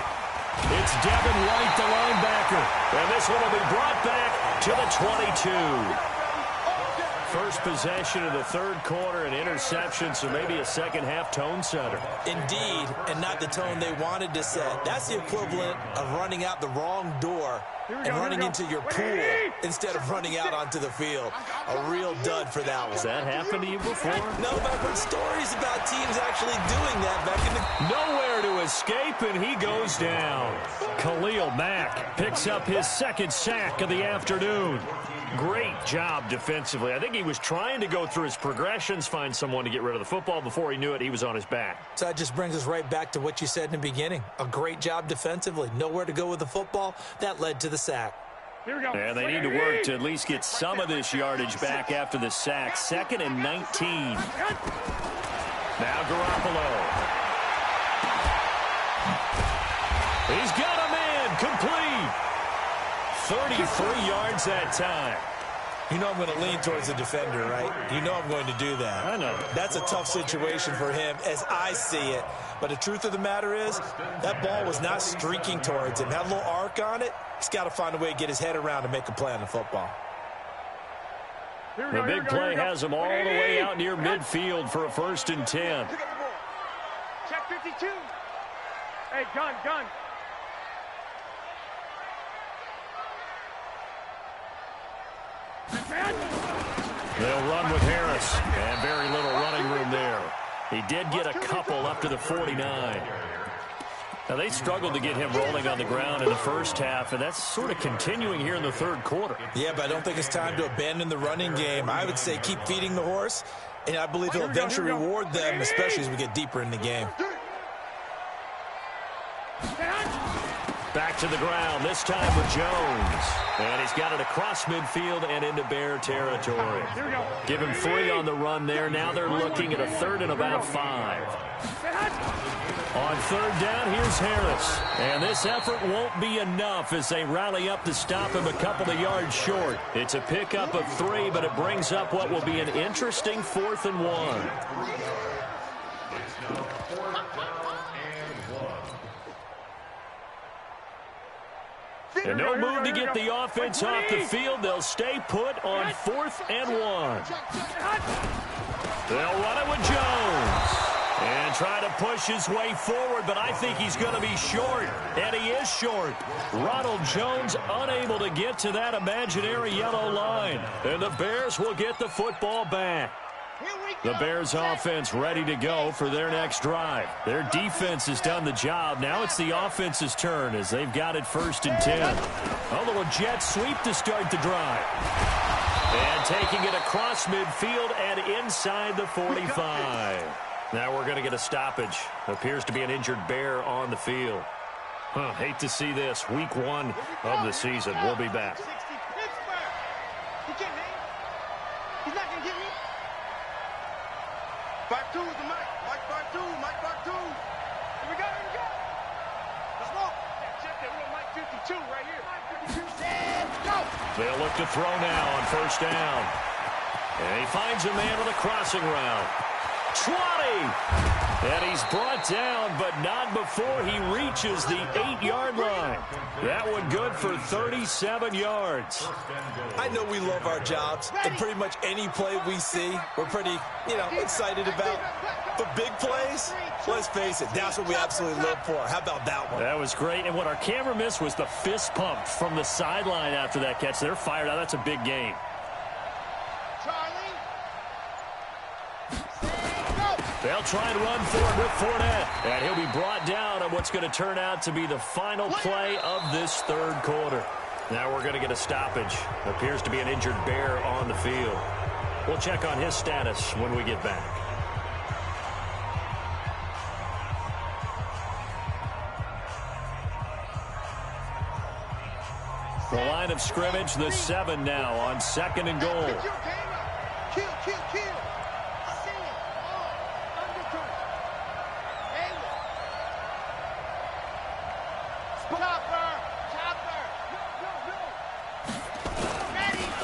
It's Devin White, the linebacker. And this one will be brought back to the 22. First possession of the 3rd quarter, an interception, so maybe a second-half tone setter. Indeed, and not the tone they wanted to set. That's the equivalent of running out the wrong door and running into your pool instead of running out onto the field. A real dud for that one. Has that happened to you before? No, but I've heard stories about teams actually doing that back in the... Nowhere to escape, and he goes down. Khalil Mack picks up his 2nd sack of the afternoon. Great job defensively. I think he was trying to go through his progressions, find someone to get rid of the football. Before he knew it, he was on his back. So that just brings us right back to what you said in the beginning. A great job defensively. Nowhere to go with the football. That led to the sack. Here we go. And they need to work to at least get some of this yardage back after the sack. 2nd and 19. Now Garoppolo. He's got him in. Complete. 33 yards that time. You know I'm going to lean towards the defender, right? You know I'm going to do that. I know. That's a tough situation for him as I see it. But the truth of the matter is, that ball was not streaking towards him. Had a little arc on it. He's got to find a way to get his head around and make a play on the football. The big play has him all the way out near midfield for a 1st and 10. Check 52. Hey, gun. They'll run with Harris, and very little running room there. He did get a couple up to the 49. Now, they struggled to get him rolling on the ground in the first half, and that's sort of continuing here in the third quarter. Yeah, but I don't think it's time to abandon the running game. I would say keep feeding the horse, and I believe he'll eventually reward them, especially as we get deeper in the game. Back to the ground, this time with Jones. And he's got it across midfield and into Bear territory. Give him 3 on the run there. Now they're looking at a 3rd and about 5. On 3rd down, here's Harris. And this effort won't be enough as they rally up to stop him a couple of yards short. It's a pickup of 3, but it brings up what will be an interesting 4th and 1. And no move to get the offense off the field. They'll stay put on 4th and 1. They'll run it with Jones. And try to push his way forward, but I think he's going to be short. And he is short. Ronald Jones unable to get to that imaginary yellow line. And the Bears will get the football back. The Bears offense ready to go for their next drive. Their defense has done the job. Now it's the offense's turn as they've got it 1st and 10. A little jet sweep to start the drive. And taking it across midfield and inside the 45. Now we're going to get a stoppage. Appears to be an injured Bear on the field. Hate to see this. Week 1 of the season. We'll be back. He's not going to get me. 5-2 is the mic. Mike 5-2. Mike 5-2. Here we go. Let's go. Check that. We're on Mike 52 right here. Mike 52. Go. They'll look to throw now on 1st down. And he finds a man with a crossing route. 20. And he's brought down, but not before he reaches the 8-yard line. That one good for 37 yards. I know we love our jobs, and pretty much any play we see, we're pretty, excited about. But big plays, let's face it, that's what we absolutely live for. How about that one? That was great, and what our camera missed was the fist pump from the sideline after that catch. They're fired out. That's a big game. They'll try and run forward with Fournette. And he'll be brought down on what's going to turn out to be the final play of this 3rd quarter. Now we're going to get a stoppage. Appears to be an injured Bear on the field. We'll check on his status when we get back. The line of scrimmage, the 7 now on 2nd and goal. Kill.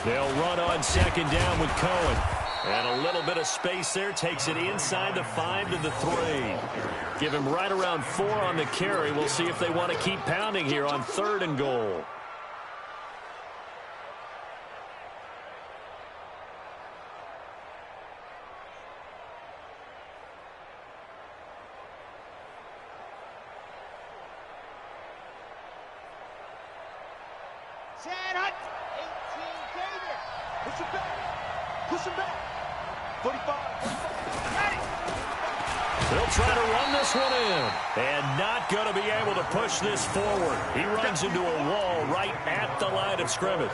They'll run on 2nd down with Cohen. And a little bit of space there. Takes it inside the 5 to the 3. Give him right around 4 on the carry. We'll see if they want to keep pounding here on 3rd and goal. Push him back. 45. They'll try to run this one in. And not going to be able to push this forward. He runs into a wall right at the line of scrimmage.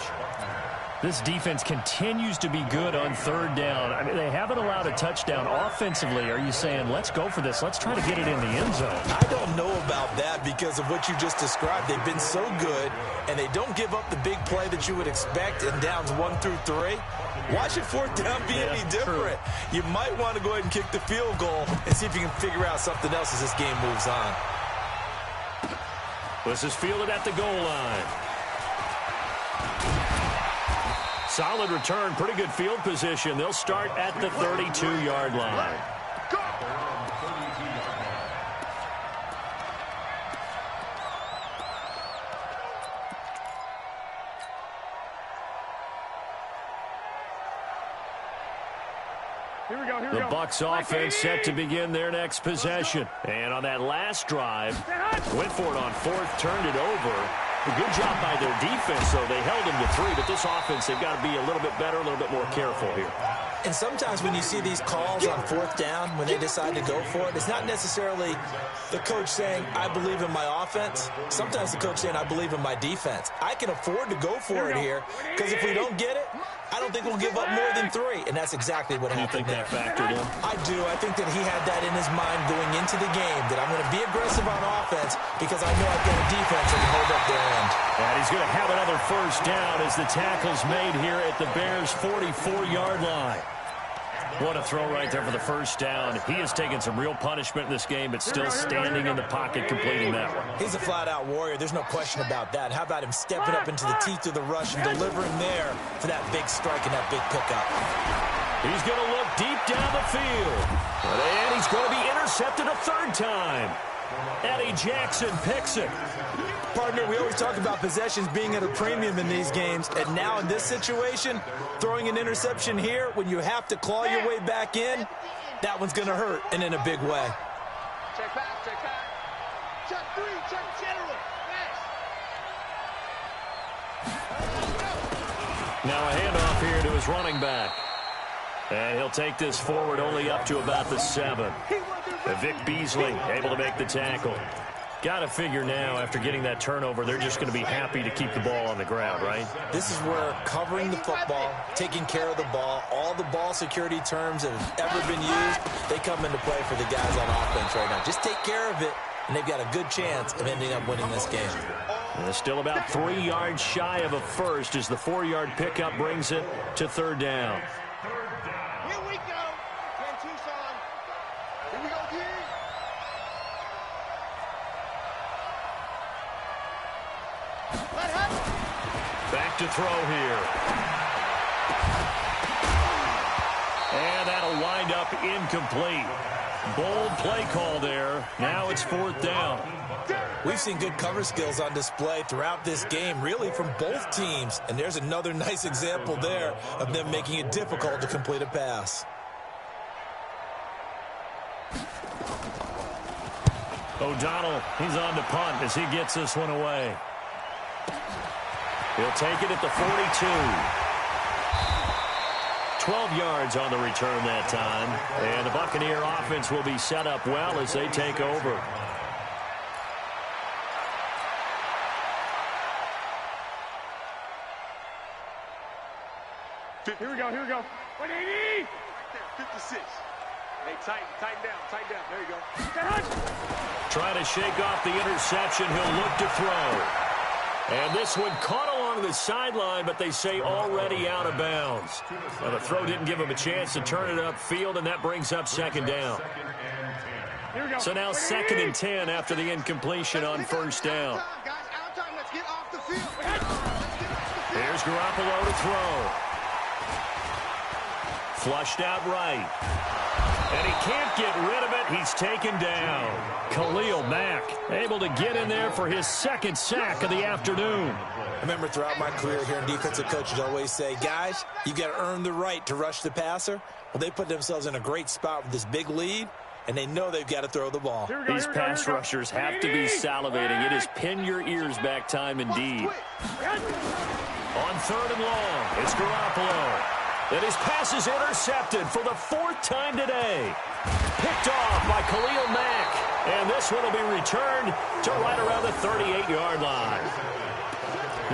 This defense continues to be good on 3rd down. I mean, they haven't allowed a touchdown. Offensively, are you saying, let's go for this? Let's try to get it in the end zone. I don't know about that because of what you just described. They've been so good, and they don't give up the big play that you would expect in downs 1 through 3. Why should 4th down be any different? You might want to go ahead and kick the field goal and see if you can figure out something else as this game moves on. This is fielded at the goal line. Solid return, pretty good field position. They'll start at the 32-yard line. The Bucs offense set to begin their next possession. And on that last drive, went for it on fourth, turned it over. A good job by their defense, though. They held them to 3, but this offense, they've got to be a little bit better, a little bit more careful here. And sometimes when you see these calls on fourth down, when they decide to go for it, it's not necessarily the coach saying, I believe in my offense. Sometimes the coach saying, I believe in my defense. I can afford to go for it here, because if we don't get it, I don't think we'll give up more than 3. And that's exactly what happened there. You think that factored in? I do. I think that he had that in his mind going into the game, that I'm going to be aggressive on offense because I know I've got a defense that can hold up their end. And he's going to have another first down as the tackle's made here at the Bears' 44-yard line. What a throw right there for the first down. He has taken some real punishment in this game, but still standing in the pocket completing that one. He's a flat-out warrior. There's no question about that. How about him stepping up into the teeth of the rush and delivering there for that big strike and that big pickup? He's going to look deep down the field. And he's going to be intercepted a third time. Eddie Jackson picks it. Partner, we always talk about possessions being at a premium in these games, and now in this situation, throwing an interception here when you have to claw your way back in, that one's going to hurt, and in a big way. Check back, check back. Check 3, check general. Yes. Now a handoff here to his running back. And he'll take this forward only up to about the 7. Vic Beasley able to make the tackle. Got to figure now, after getting that turnover, they're just going to be happy to keep the ball on the ground, right? This is where covering the football, taking care of the ball, all the ball security terms that have ever been used, they come into play for the guys on offense right now. Just take care of it, and they've got a good chance of ending up winning this game. And it's still about 3 yards shy of a first as the 4-yard pickup brings it to third down. Here we go. Again, Tucson. Here we go, again. Back to throw here. And that'll wind up incomplete. Bold play call there. Now it's fourth down. We've seen good cover skills on display throughout this game, really from both teams. And there's another nice example there of them making it difficult to complete a pass. O'Donnell, he's on to punt as he gets this one away. He'll take it at the 42. 12 yards on the return that time. And the Buccaneer offense will be set up well as they take over. Here we go, here we go. 180! Right there, 56. Hey, tighten down. There you go. Trying to shake off the interception. He'll look to throw. And this one caught along the sideline, but they say already out of bounds. Now, the throw didn't give him a chance to turn it upfield, and that brings up second down. So now 2nd and 10 after the incompletion on first down. Here's Garoppolo to throw. Flushed out right. And he can't get rid of it. He's taken down. Khalil Mack able to get in there for his 2nd sack of the afternoon. I remember throughout my career hearing defensive coaches always say, guys, you got to earn the right to rush the passer. Well, they put themselves in a great spot with this big lead, and they know they've got to throw the ball. These pass rushers have to be salivating. It is pin your ears back time indeed. On 3rd and long, it's Garoppolo. And his pass is intercepted for the 4th time today. Picked off by Khalil Mack. And this one will be returned to right around the 38-yard line.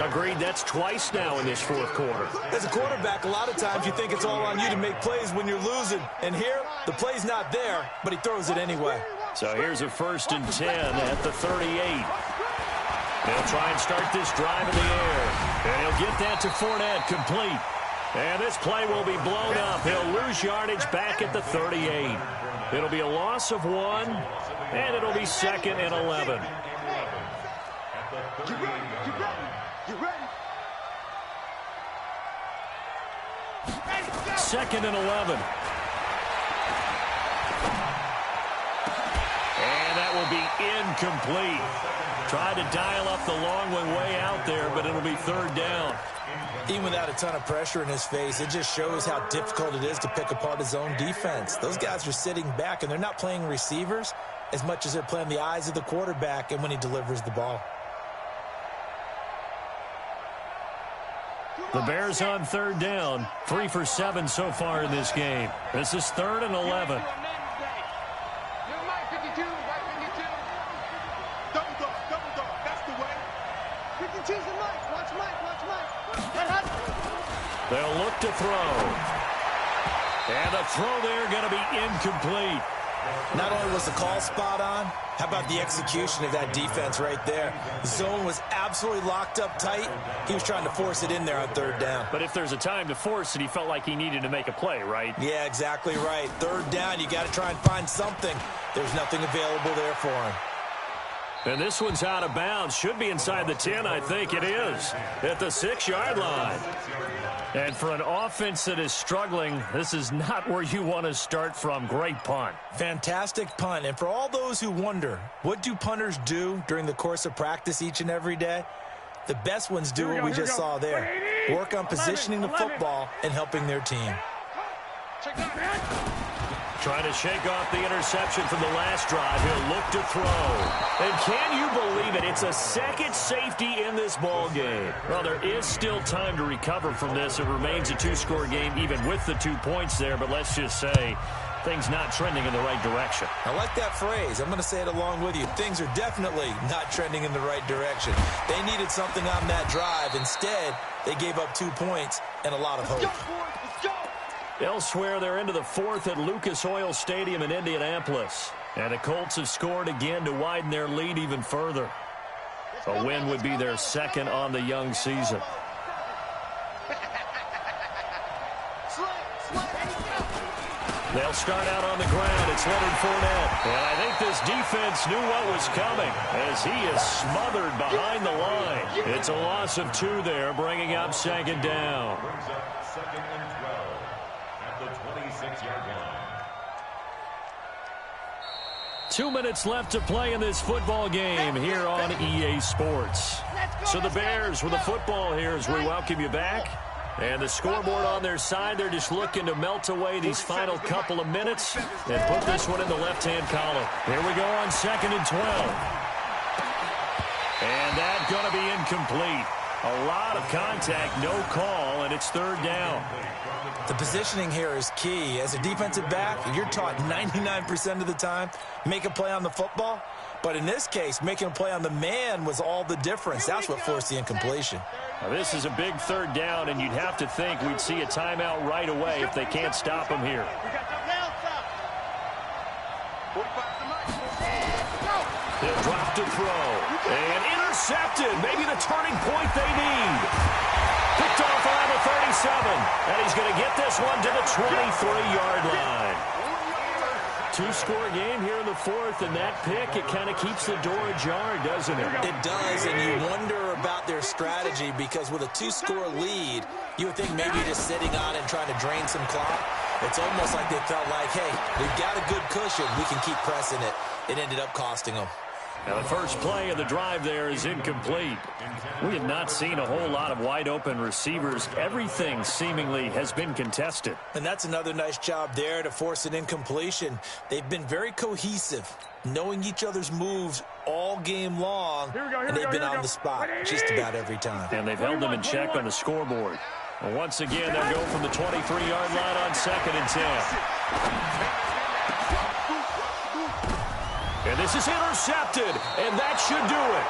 Agreed, that's twice now in this 4th quarter. As a quarterback, a lot of times you think it's all on you to make plays when you're losing. And here, the play's not there, but he throws it anyway. So here's a 1st and 10 at the 38. They'll try and start this drive in the air. And he'll get that to Fournette, complete. And this play will be blown up. He'll lose yardage back at the 38. It'll be a loss of 1, and it'll be 2nd and 11. Get ready. 2nd and 11. And that will be incomplete. Tried to dial up the long one way out there, but it'll be third down. Even without a ton of pressure in his face, it just shows how difficult it is to pick apart his own defense. Those guys are sitting back, and they're not playing receivers as much as they're playing the eyes of the quarterback and when he delivers the ball. The Bears on third down, 3 for 7 so far in this game. This is 3rd and 11. They'll look to throw. And the throw there going to be incomplete. Not only was the call spot on, how about the execution of that defense right there? The zone was absolutely locked up tight. He was trying to force it in there on third down. But if there's a time to force it, he felt like he needed to make a play, right? Yeah, exactly right. Third down, you got to try and find something. There's nothing available there for him. And this one's out of bounds. Should be inside the 10, I think it is. At the 6-yard line. And for an offense that is struggling, this is not where you want to start from. Great punt. Fantastic punt. And for all those who wonder, what do punters do during the course of practice each and every day? The best ones do what we just saw there. Work on positioning the football and helping their team. Trying to shake off the interception from the last drive. He'll look to throw. And can you believe it? It's a second safety in this ball game. Well, there is still time to recover from this. It remains a 2-score game even with the 2 points there. But let's just say things not trending in the right direction. I like that phrase. I'm going to say it along with you. Things are definitely not trending in the right direction. They needed something on that drive. Instead, they gave up 2 points and a lot of hope. Elsewhere, they're into the 4th at Lucas Oil Stadium in Indianapolis. And the Colts have scored again to widen their lead even further. A win would be their 2nd on the young season. They'll start out on the ground. It's Leonard Fournette. And I think this defense knew what was coming as he is smothered behind the line. It's a loss of 2 there, bringing up 2nd down. 2nd and 12 at the 26-yard line. 2 minutes left to play in this football game here on EA Sports. So the Bears with the football here as we welcome you back. And the scoreboard on their side, they're just looking to melt away these final couple of minutes and put this one in the left-hand column. Here we go on 2nd and 12. And that's going to be incomplete. A lot of contact, no call, and it's 3rd down. The positioning here is key. As a defensive back, you're taught 99% of the time, make a play on the football. But in this case, making a play on the man was all the difference. That's what forced the incompletion. Now, this is a big 3rd down, and you'd have to think we'd see a timeout right away if they can't stop him here. He'll drop to throw. And intercepted. Maybe the turning point they need. Picked off around the 37. And he's going to get this one to the 23-yard line. 2-score game here in the 4th, and that pick, it kind of keeps the door ajar, doesn't it? It does, and you wonder about their strategy because with a 2-score lead, you would think maybe just sitting on it and trying to drain some clock. It's almost like they felt like, hey, we've got a good cushion. We can keep pressing it. It ended up costing them. Now, the first play of the drive there is incomplete. We have not seen a whole lot of wide-open receivers. Everything seemingly has been contested. And that's another nice job there to force an incompletion. They've been very cohesive, knowing each other's moves all game long, and they've been on the spot just about every time. And they've held them in check on the scoreboard. Well, once again, they'll go from the 23-yard line on 2nd and 10. And this is intercepted, and that should do it.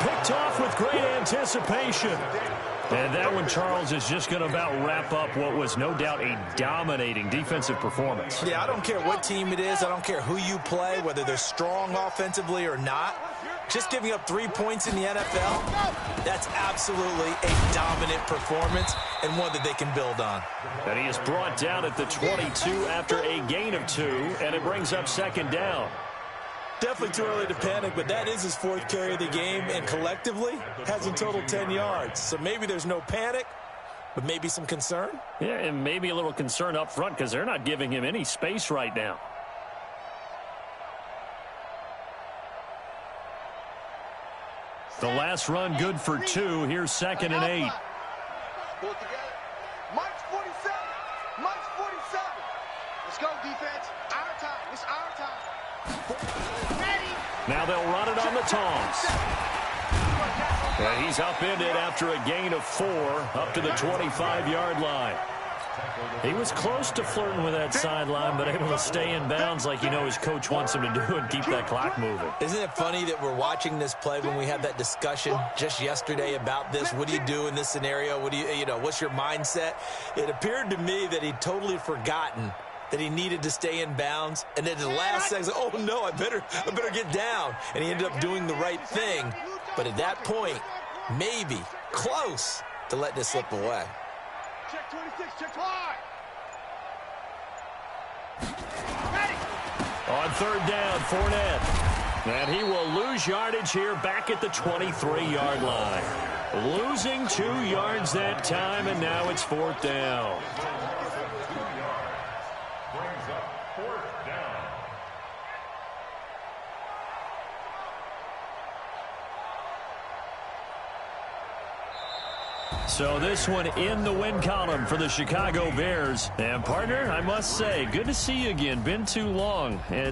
Picked off with great anticipation. And that one, Charles, is just going to about wrap up what was no doubt a dominating defensive performance. Yeah, I don't care what team it is. I don't care who you play, whether they're strong offensively or not. Just giving up 3 points in the NFL, that's absolutely a dominant performance and one that they can build on. And he is brought down at the 22 after a gain of 2, and it brings up 2nd down. Definitely too early to panic, but that is his 4th carry of the game, and collectively has in total 10 yards. So maybe there's no panic, but maybe some concern. Yeah, and maybe a little concern up front because they're not giving him any space right now. The last run good for 2. Here's 2nd and 8. Pull it together. Mike's 47. Mike's 47. Let's go, defense. Our time. It's our time. Ready. Now they'll run it on the Tongs. And he's upended after a gain of 4 up to the 25-yard line. He was close to flirting with that sideline, but able to stay in bounds like his coach wants him to do and keep that clock moving. Isn't it funny that we're watching this play when we had that discussion just yesterday about this? What do you do in this scenario? What do what's your mindset? It appeared to me that he'd totally forgotten that he needed to stay in bounds, and then in the last second, oh no, I better get down. And he ended up doing the right thing. But at that point, maybe close to let this slip away. Check 26, check 5. On 3rd down, Fournette. And he will lose yardage here back at the 23-yard line. Losing 2 yards that time, and now it's 4th down. Brings up 4th down. So this one in the win column for the Chicago Bears. And partner, I must say, good to see you again. Been too long. As